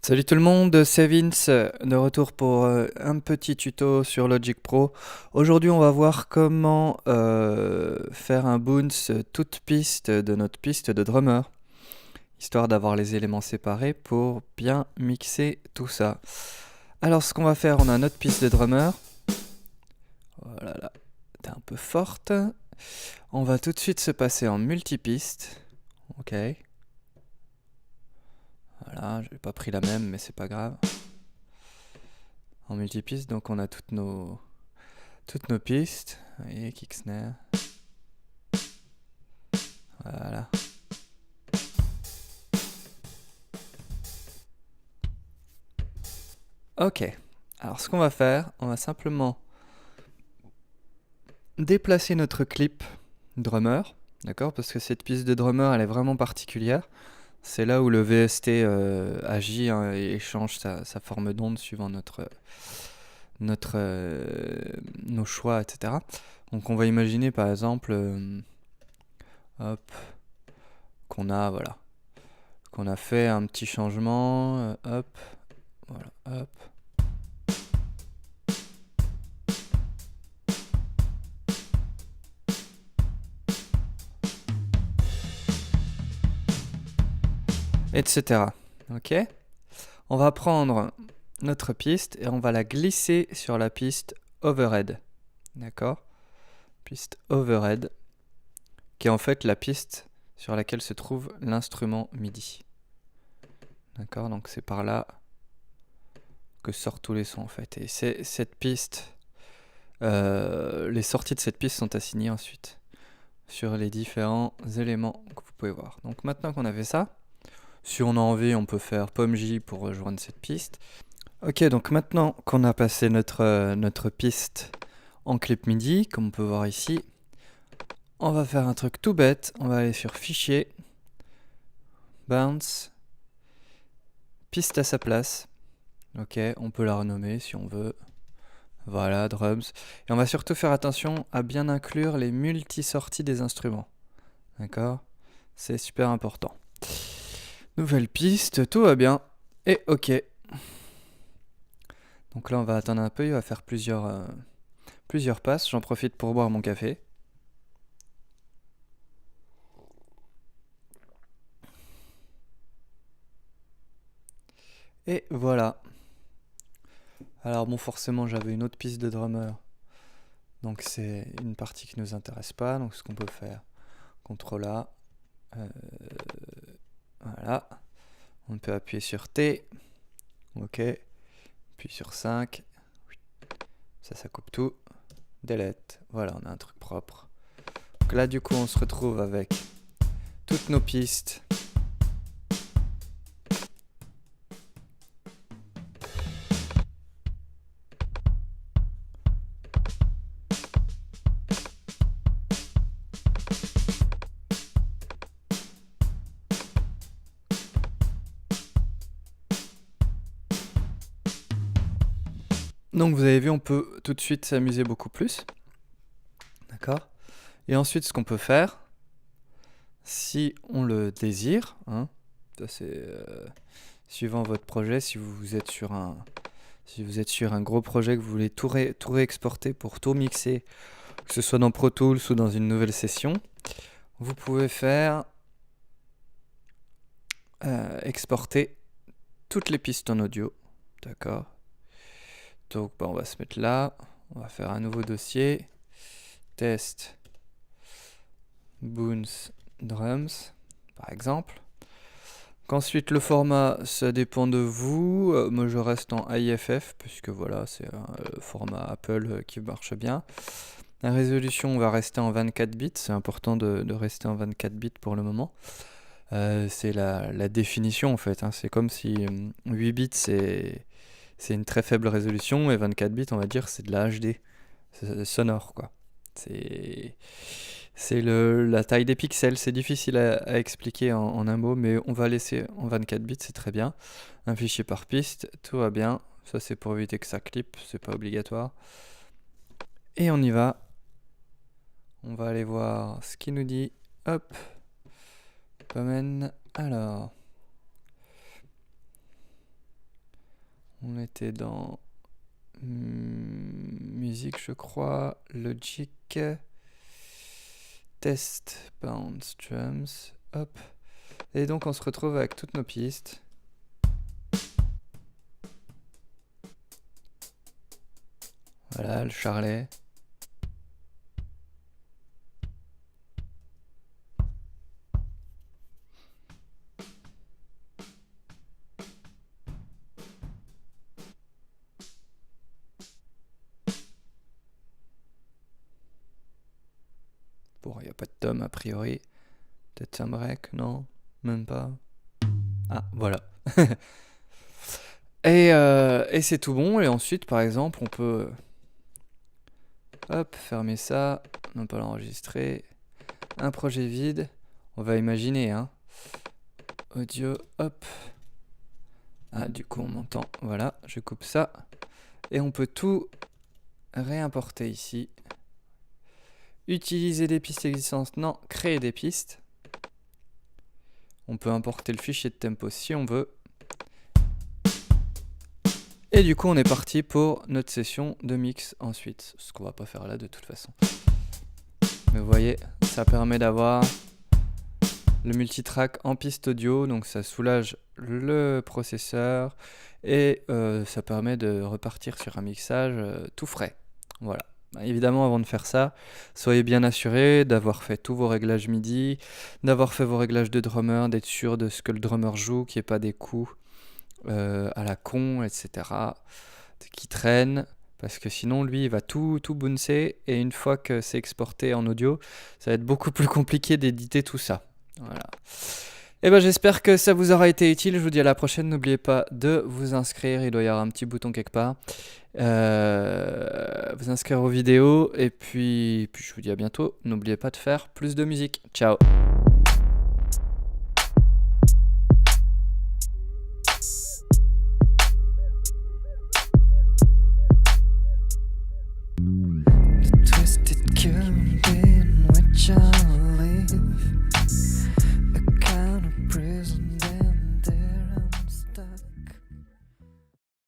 Salut tout le monde, c'est Vince, de retour pour un petit tuto sur Logic Pro. Aujourd'hui on va voir comment faire un bounce toute piste de notre piste de drummer, histoire d'avoir les éléments séparés pour bien mixer tout ça. Alors ce qu'on va faire, on a notre piste de drummer. Voilà, là, t'es un peu forte. On va tout de suite se passer en multipiste. Ok. Voilà, j'ai pas pris la même mais c'est pas grave. En multipiste, donc on a toutes nos pistes. Vous voyez, kick snare. Voilà. Ok. Alors ce qu'on va faire, on va simplement déplacer notre clip drummer. D'accord? Parce que cette piste de drummer, elle est vraiment particulière. C'est là où le VST agit, hein, et change sa forme d'onde suivant nos choix, etc. Donc on va imaginer par exemple hop, voilà, qu'on a fait un petit changement, hop, voilà, hop. Etc. Ok? On va prendre notre piste et on va la glisser sur la piste overhead. D'accord? Piste overhead, qui est en fait la piste sur laquelle se trouve l'instrument MIDI. D'accord? Donc c'est par là que sortent tous les sons en fait. Et c'est cette piste, les sorties de cette piste sont assignées ensuite sur les différents éléments que vous pouvez voir. Donc maintenant qu'on a fait ça, si on a envie, on peut faire pomme J pour rejoindre cette piste. Ok, donc maintenant qu'on a passé notre piste en clip MIDI, comme on peut voir ici, on va faire un truc tout bête. On va aller sur Fichier, Bounce, piste à sa place. Ok, on peut la renommer si on veut. Voilà, drums. Et on va surtout faire attention à bien inclure les multi-sorties des instruments. D'accord? C'est super important. Nouvelle piste, tout va bien. Et ok. Donc là, on va attendre un peu, il va faire plusieurs passes. J'en profite pour boire mon café. Et voilà. Alors bon, forcément, j'avais une autre piste de drummer. Donc c'est une partie qui ne nous intéresse pas. Donc ce qu'on peut faire, CTRL A. Voilà. On peut appuyer sur T. Ok. Puis sur 5. Ça coupe tout. Delete. Voilà, on a un truc propre. Donc là, du coup, on se retrouve avec toutes nos pistes. Donc vous avez vu, on peut tout de suite s'amuser beaucoup plus. D'accord? Et ensuite, ce qu'on peut faire, si on le désire, hein, ça c'est suivant votre projet, si vous êtes sur un gros projet que vous voulez tout réexporter pour tout mixer, que ce soit dans Pro Tools ou dans une nouvelle session, vous pouvez faire exporter toutes les pistes en audio. D'accord? Donc on va se mettre là, on va faire un nouveau dossier, test Bounce Drums par exemple. Qu'ensuite le format, ça dépend de vous. Moi je reste en IFF puisque voilà, c'est un format Apple qui marche bien. La résolution, on va rester en 24 bits. C'est important de rester en 24 bits pour le moment. C'est la définition en fait, hein. C'est comme si 8 bits c'est une très faible résolution et 24 bits on va dire c'est de la HD. C'est sonore quoi. C'est la taille des pixels, c'est difficile à expliquer en un mot, mais on va laisser en 24 bits, c'est très bien. Un fichier par piste, tout va bien. Ça c'est pour éviter que ça clip, c'est pas obligatoire. Et on y va. On va aller voir ce qu'il nous dit. Hop. Command. Alors. était dans musique, je crois. Logic. Test, bounce, drums. Hop. Et donc on se retrouve avec toutes nos pistes. Voilà, le charlet. Bon, il n'y a pas de tom a priori. Peut-être un break, non? Même pas. Ah, voilà. Et c'est tout bon. Et ensuite, par exemple, on peut... Hop, fermer ça. Ne pas l'enregistrer. Un projet vide. On va imaginer, hein. Audio, hop. Ah, du coup, on m'entend. Voilà, je coupe ça. Et on peut tout réimporter ici. Utiliser des pistes existantes, non, créer des pistes. On peut importer le fichier de tempo si on veut. Et du coup, on est parti pour notre session de mix ensuite. Ce qu'on va pas faire là de toute façon. Mais vous voyez, ça permet d'avoir le multitrack en piste audio. Donc ça soulage le processeur. Et ça permet de repartir sur un mixage tout frais. Voilà. Évidemment, avant de faire ça, soyez bien assurés d'avoir fait tous vos réglages MIDI, d'avoir fait vos réglages de drummer, d'être sûr de ce que le drummer joue, qu'il n'y ait pas des coups à la con, etc., qui traînent, parce que sinon, lui, il va tout bouncer, et une fois que c'est exporté en audio, ça va être beaucoup plus compliqué d'éditer tout ça. Voilà. Et ben j'espère que ça vous aura été utile. Je vous dis à la prochaine. N'oubliez pas de vous inscrire. Il doit y avoir un petit bouton quelque part. Vous inscrire aux vidéos. Et puis je vous dis à bientôt. N'oubliez pas de faire plus de musique. Ciao.